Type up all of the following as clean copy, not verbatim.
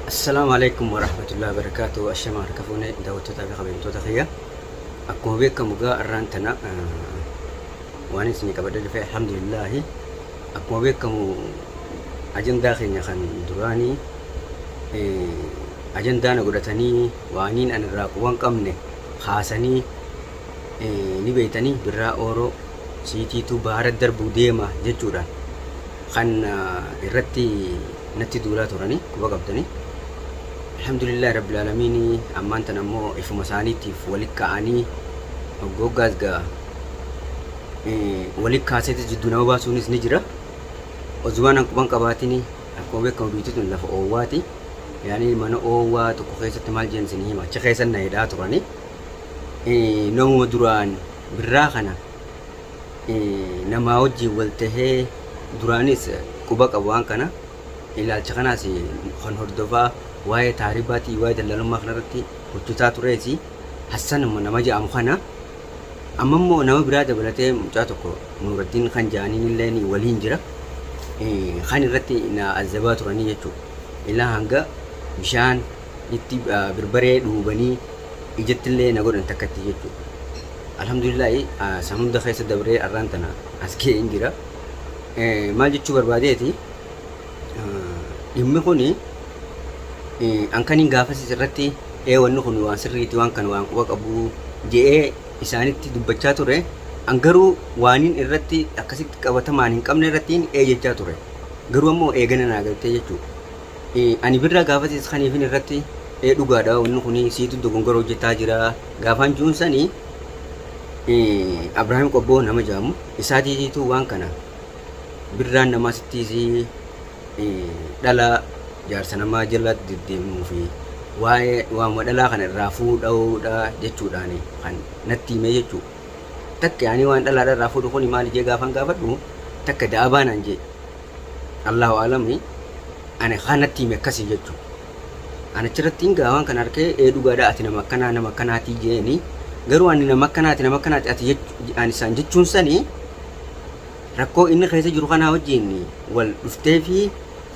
Assalamualaikum warahmatullahi wabarakatuh. Ashamaa harka fuunee daawwattoota fi kabajamtoota kiyya. Akkuma beekamu gaa irraan tana waan isin qabadde dhufee alhamdulillah. Akkuma beekamu ajandaa keenya kan duraanii ajandaa na godhatanii waaniin an irraa quban qabne haasanii ni beeytanii birraa ooroo siitiitu baara darbuu deema jechuudhaan kan irratti natti duulaa turanii quba qabdanii. Alhamdulillah rabbil alamin ammaan tan ammoo ifuma isaaniitiif waliin ka'anii hoggooggaas gaa waliin kaaseetis jidduu nama baasuunis ni jira. Ozumaan an quban qabaatini akkuma beekamu biituun lafa oowwaati. Yaani mana oowwaa tokko keessatti maal jeensin hima achi keessan na hidhaa turani. Namuma duraan birraa kana namaa wajjin wal tahee duraanis quba qabu waan kana ilaalcha kanaas kan hordofaa waa'ee taaribaati waa'ee daldalummaa kanarratti hojjetaa tureesi Hassan nama jedhamu kana amma immoo nama biraa dabalatee mucaa tokko Nuuraddiin kan jaaniin illee waliin jira kan irratti na azabaa turanii jechuudha. Ilaa hanga bishaan itti birbaree dhuubanii ijatti illee na godhan takkatti jechuudha. Alhamdulillah san hunda keessa dabree arraan tana as ka'ee hin jira. Maal jechuu barbaadeeti dhimmi kuni an kaniin gaafas irratti wanni kun waan sirriiti waan kan waan quba qabu jedhee isaanitti dubbachaa ture. An garuu waaniin irratti akkasitti qabatamaan hin qabne irratti jechaa ture. Garuu ammoo eegana naa galtee jechuudha. Ani birraa gaafas kaniifin irratti dhugaadha wanni kun siitu dogongora hojjetaa jira. Gaafaan juun sanii Abrahaam Qobboo nama jedhamu isaatiitu waan kana birraan namaa sittiisi dhala jaarsa namaa jala deddeemuu fi waa'ee waan dhalaa kana irraa fuudhuudha jechuudhaan kan natti himee jechuudha. Takka yaani waan dhalaa irraa fuudhu kun maal jee gaafan gaafadhu takka daabaan an jee Allahu aalami ani kan natti hime akkasii jechuudha. Ani achirratti gaafan kan harkee dhugaadha ati nama akkanaatii jeeni garuu ani nama akkanaati ati ani isaan jechuun sanii rakkoo inni keessa jiru kanaa wajjin wal dhuftee fi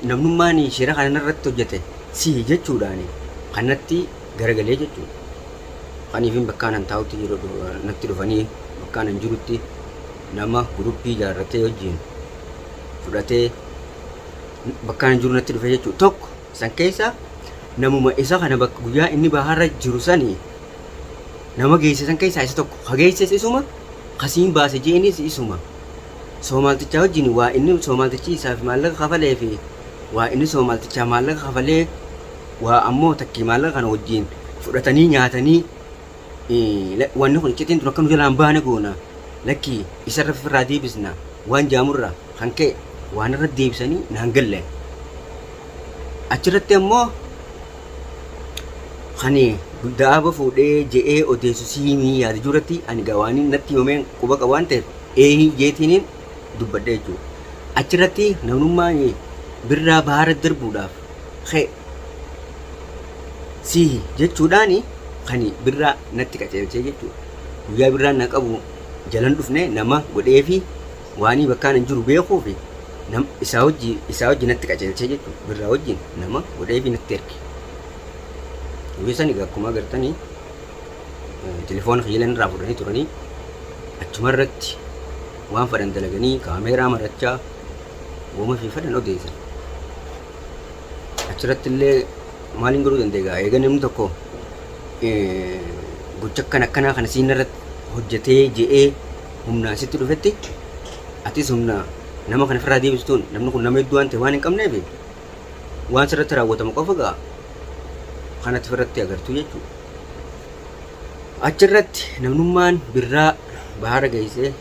namnummaan shira kana irratti hojjete si jechuudhaan kanatti garagalee jechuudha. Kaniifin bakkaan an taa'utti jiru natti dhufanii bakkaan an jirutti nama guruppii ijaarratee wajjin fudhatee bakkaan an jiru natti dhufe jechuudha. Tokko san keessa namuma isa kana bakka guyyaa inni baharra jiru sanii nama geessisan keessaa isa tokko hageesses isuma kasiin baase jeenis isuma soomaaltichaa wajjin waa inni soomaaltichi isaaf maallaqa kafalee fi waa inni soomaaltichaa maallaqa kafalee waa ammoo takkii maallaqa kana wajjin fudhatanii nyaatanii wanni kun iccitiin tun akka nu jalaan baane goona lakkii isarra firraa deebisna waan jaamurra kan ka'e waan irra deebisanii naan galle achirratti ammoo kani daaba fuudhee je'ee odeessu siimii yaada jirratti ani gawaaniin natti himameen quba qabu waan ta'eef jeetiniin dubbadhe jechuudha. Achirratti namnummaan birraa baara darbuudhaaf ka'e si jechuudhaan kan birraa natti qaceelchee jechuudha. Guyyaa birraan na qabu jalan dhufne nama godhee fi waanii bakkaan hin jiru beekuu fi isaa wajjin natti qaceelchee jechuudha. Birraa wajjin nama godhee fi natti erge. Wisan akkuma agartanii telefoona xiyyeelan irraa fudhanii turanii achuma irratti waan fadhan dalaganii kaameeraa marachaa wooma fi fadhan odeessan. Achirratti illee maaliin godhuu dandeegaa eega namni tokko gocha akkanaa kana siin irratti hojjetee je'ee humnaa sitti dhufetti atis humna nama kana firraa deebisuun namni kun nama hedduu waan ta'e waan hin qabneef waan sirratti raawwatamu qofa ga'a. Kanatti firratti agartuu jechuudha. Achirratti namnummaan birraa bahara geessee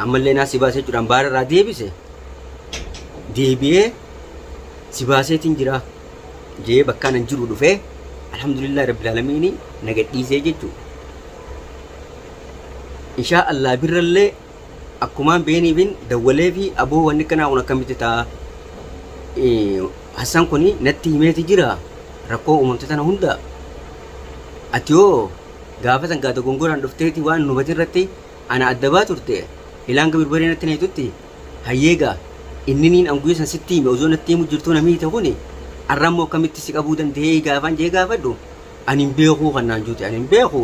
ammallee naa si baasee jechuudhaan bahara irraa deebi'ee si baaseetiin jira jee bakkaan an jiru dhufee alhamdulillah rabbil alamiin na gadhiisee jechuudha. Inshaa Allah birrallee akkumaan beeniifin dawwalee fi aboo wanni kanaa kun akkamitti ta'a Hassan kuni natti himeeti jira. Rakkoo uumamte tana hunda ati yoo gaafa san gaata gongoraan dhufteeti waan nubati irratti ana adda baa turte ilaan gabirbaree natti neetutti hayyeegaa inni niin anguyee san sitti hime osoo natti himu jirtuu namni ta'uuni arramoo akkamitti si qabuu danda'ee gaafan jee gaafadhu ani hin beeku kanaan juuti ani hin beeku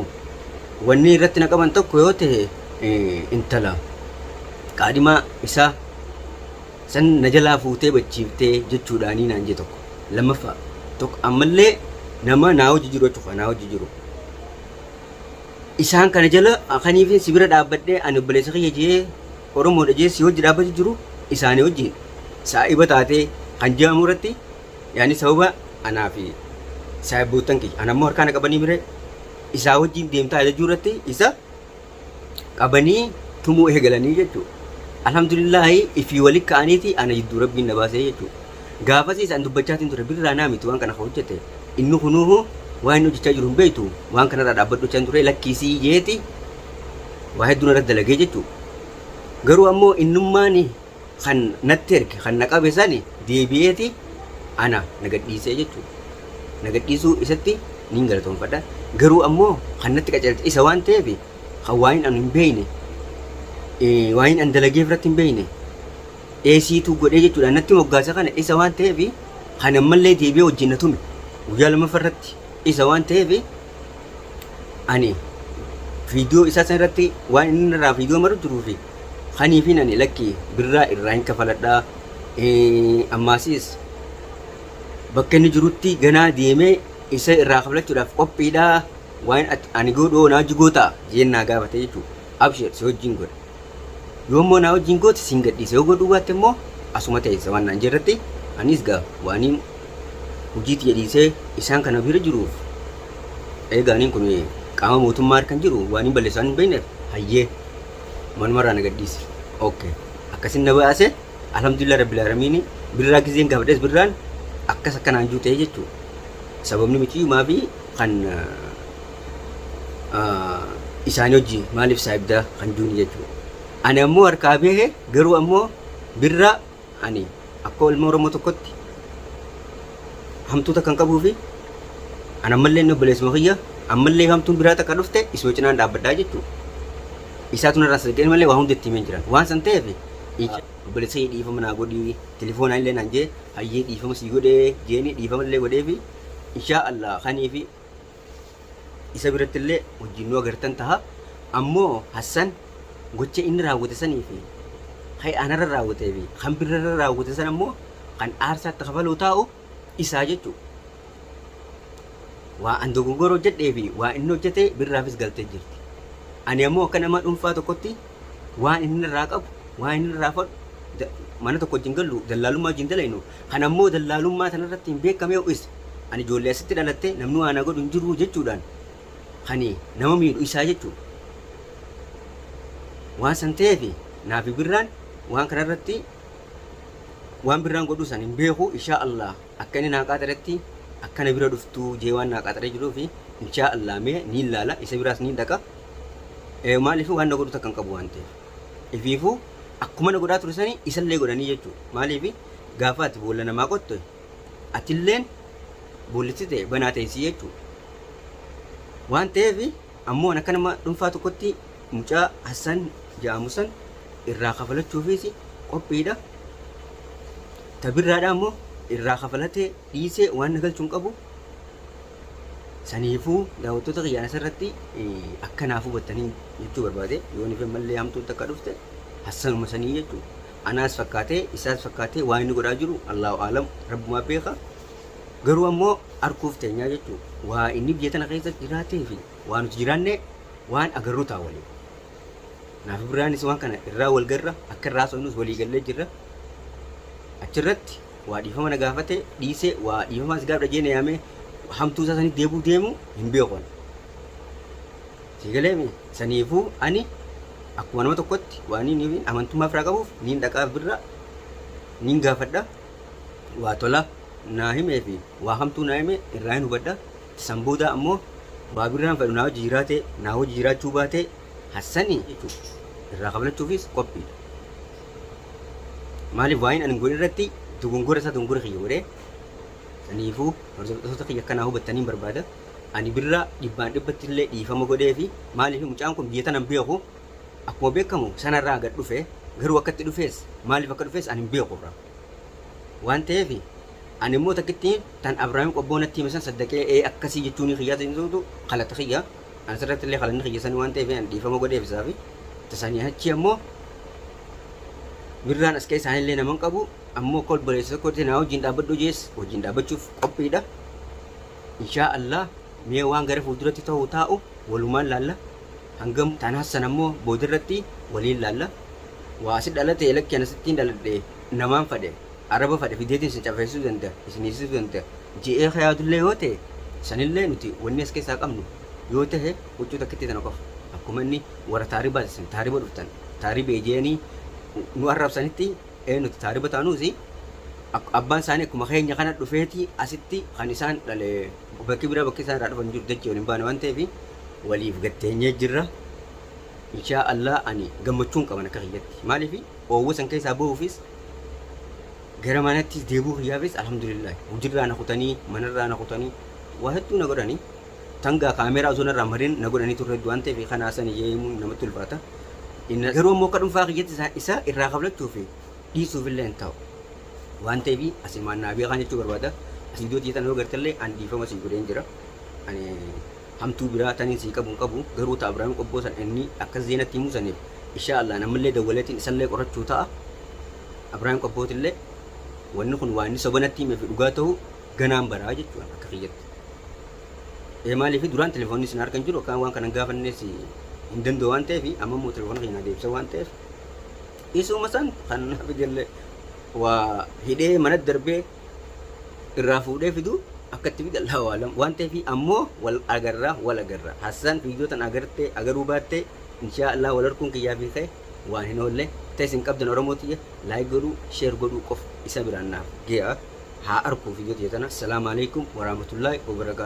wanni irratti na qaban tokko yoo ta'e intala qaadhimaa isaa san na jalaa fuutee bachiiftee jechuudhaanii naan jee tokko lammaffaa tokko ammallee nama naa hojii jiru jechuudha naa hojii jiru isaan kana jala kaniif si bira dhaabbadhee ani obboleessa kiyya jee Oromoodha jee si hojii dhaabbatu jiru isaanii wajjin saa'iba taatee kan jedhamu irratti yaani sababa anaa fi saayiboottan kiyya anammoo harkaan qabanii bire isaa wajjin deemtaa jechuu irratti isa qabanii tumuu eegalanii jechuudha. Alhamdulillahi ifii waliin ka'aniiti ana jidduu rabbiin na baasee jechuudha. Gaafas isaan dubbachaatiin ture birraa naa miti waan kana hojjete inni kunuuhu waan inni hojjechaa jiru hin beektu waan kanarraa dhaabbadhu ture lakkiisii jeeti waa hedduun irratti dalagee jechuudha. Garuu ammoo innummaan kan natti erge kan na qabe sani deebi'eeti ana na gadhiisee jechuudha. Na gadhiisuu isatti niin galatoonfadha. Garuu ammoo kan natti qacalte isa waan ta'eef kan waan ani hin beekne waan ani dalagee irratti hin beekne eesiitu godhee jechuudha natti moggaasa kana isa waan ta'eef kan ammallee deebi'ee wajjin na tume guyyaa lammaffaa irratti isa waan ta'eef ani viidiyoo isaa san irratti waan inni irraa viidiyoo maru jiruu fi kaniifin ani lakki birraa irraa hin kafaladhaa ammaasis bakka inni jirutti ganaa deemee isa irraa kafalachuudhaaf qophiidhaa waan ani godhoo naa jigoota jennaa gaafate jechuudha. Abshir si wajjin godha. Yoommoo naa wajjin goote siin gadhiise yoo godhuu baatte immoo asuma ta'e waan naan jirratti anis gaa waaniin hojiitti jedhiisee isaan kana bira jiruuf eegaaniin kun qaama mootummaa kan jiru waaniin balleessaan hin beekneef hayyee manumarraa na gadhiise. Okay. Akkasin na baase alhamdulillah rabbil alamin birraa giseen gaafadhes birraan akkas akkanaan juu ta'e jechuudha. Sababni miti maafi kan isaanii hojii maaliif saayibdaa kan juuni jechuudha. Ani ammoo harkaa beekee garuu ammoo birraa ani akka ilma Oromoo tokkotti hamtuuta kan qabuu fi ani ammallee inni obboleessuma kiyya ammallee hamtuun biraa takka dhufte isuma cinaan dhaabbadhaa jechuudha. Isaatu narraa saddeet malee waa hunda itti himeen jiran waan san ta'eef obboleessa dhiifama naa godhii telefoonaa illee naan jee hayyee dhiifama sii godhee jeeni dhiifama illee godheefi inshaa Allah kaniifi isa biratti illee wajjin nu agartan taha ammoo Hassan gocha inni raawwate sanii fi hay anarra raawwatee fi kan birarra raawwate san ammoo kan aarsaatti kafaluu taa'u isaa jechuudha. Waa an dogoggoroo jedhee fi waa inni hojjete birraafis galtee jirti. Ani ammoo akka nama dhuunfaa tokkotti waan inni irraa qabu waan inni irraa fudhu mana tokko wajjin gallu dallaalummaa wajjin dalaynu kan ammoo dallaalummaa sanarratti hin beekamee ho'is ani ijoollee asitti dhalatte namni waan godhu hin jiru jechuudhaan kani nama miidhu isaa jechuudha. Waan san ta'eef naafi birraan waan kanarratti waan birraan godhu san hin beeku inshaa Allah akka inni naa qaxaretti akkana bira dhuftu jee waan naa qaxaree jiruu fi inshaa Allah mee ni ilaala isa biraas ni dhaqa. Maaliif waan na godhu takkan qabu waan ta'eef ifiifuu akkuma na godhaa ture sanii isallee godhanii jechuudha. Maaliif gaafa ati boolla namaa qottu atilleen boollitti ta'e banaa ta'esii jechuudha. Waan ta'eef ammoo akka nama dhuunfaa tokkotti mucaa Hassan jedhamu san irraa kafalachuufis qophiidha. Tabirraadha ammoo irraa kafalatee dhiisee waan na galchuun qabu. Saniifuu daawwattoota kiyyaana irratti akkanaaf hubattanii jechuu barbaade yoo nife mallee hamtuun takka dhufte Hassanuma sanii jechuudha. Anaas fakkaatee isaas fakkaatee waan inni godhaa jiru Allahu aalam rabbumaa beeka. Garuu ammoo arguuf teenyaa jechuudha. Waa inni biyya tana keessa jiraatee fi waan nuti jiraanne waan agarru ta'a waliin. Naafi biraanis waan kana irraa wal garra akka irraa soonus walii gallee jirra. Achirratti waa dhiifama na gaafate dhiisee waa dhiifamaas gaafadha jee na yaamee hamtuu isaa sanii deebuu deemu hin beekon. Sigaleemi saniifuu ani akkuma nama tokkotti waan inni amantummaa firaa qabuuf niin dhaqaaf birra niin gaafadha. Waa tola naa himee fi waa hamtuu naa hime irraa hin hubadha. San booda ammoo waa birraan fedhu naa hojii jiraate naa hojii jiraachuu baate Hassanii jechuudha. Irraa kafalachuufis qophiidha. Maaliif waan ani godhe irratti dogongora isaa dogongora kiyya godhee saniifuu hordoftoota kiyya akkanaa hubattanii barbaada. Ani birraa dhibbaan dhibbatti illee dhiifama godhee fi maaliif mucaan kun biyya tana hin beeku akkuma beekamu sanarraa gad dhufe garuu akkatti dhufees maaliif akka dhufees ani hin beeku irraa waan ta'eef Ani immoo takkitti tan Abrahaam qobboonatti himasan saddaqee akkasii jechuun xiyyaa ta'insuutu qalata xiyyaa. Ani sirratti illee qalanni xiyyasan waan ta'eef ani dhiifama godheef isaafi. Tasanii achi ammoo birraan as keessa isaanillee naman qabu ammoo kol boleessa tokkotti naa wajjin dhaabbadhu jees wajjin dhaabbachuuf qophiidha. Inshaa Allah mee waan gara fuulduratti ta'u taa'u walumaan laalla. Hangam tanaasan ammoo boodirratti waliin laalla. Waa asi dhalate lakkii anasittiin dhaladhe namaan fadhe araba fadhe fideetiin isin cafeessuu danda'a isiniisisuu danda'a. Ji'ee kayaatullee yoo ta'e sanillee nuti wanni as keessaa qabnu yoo ta'e huccuu takkitti tana qofa. Akkuma inni warra taariba isin taariba dhuftan taariba ejeenii nu arrabsanitti nuti taariba taanuusi abbaan isaanii akkuma keenya kana dhufeeti asitti kan isaan dhale bakki bira bakki isaan irraa dhufan jiru dachee waliin baane waan ta'eef waliif gatteenyee jirra. Inshaa Allah ani gammachuun qaban akka kiyyatti maaliif oowwa san keessaa bahuufis gara manattis deebuu kiyyaafis alhamdulillah hujirraa na kutanii manarraa na kutanii waa hedduu na godhanii tanga kaameeraa osoo narraa mariin na godhanii turre waan ta'eef kanaa san yeemuun namatti ulfaata. Garuu ammoo akka dhuunfaa kiyyatti isa irraa qablachuuf dhiisuuf illee hin ta'u waan ta'eef asii maannaa beekan jechuu barbaada. Asii iddoo xiyyeetan yoo gartallee an dhiifama sii godheen jira. Ani hamtuu biraa taniin sii qabu garuu ta'a Abrahaam qobboo san inni akka zeenatti himuu saniif inshaa Allah namallee dawwaleetiin isallee qorachuu ta'a. Abrahaam qobbootillee wanni kun waan inni sobanatti himee fi dhugaa ta'u ganaan baraa jechuudha akka kiyyatti. Maaliif duraan telefoonni isin harkan jiru akkaan waan kanan gaafannees hin danda'u waan ta'eef amma immoo telefoona keenya deebisa waan ta'eef isuma san kan naaf ijallee waa hidhee mana darbee irraa fuudhee fidu akkatti fida Allahu a'lam waan ta'eef ammoo wal agarra Hassan viidiyoo tan agarte agaruu baatte inshaa Allah wal harkuun kiyyaa fi ka'e waan hin oolle teessin qabdan Oromootiya laayik godhuu sheer godhuu qof isa biraan naaf ge'a haa arkuu viidiyoo tana. Assalaamu alaikum warahmatullahi wabarakatuh.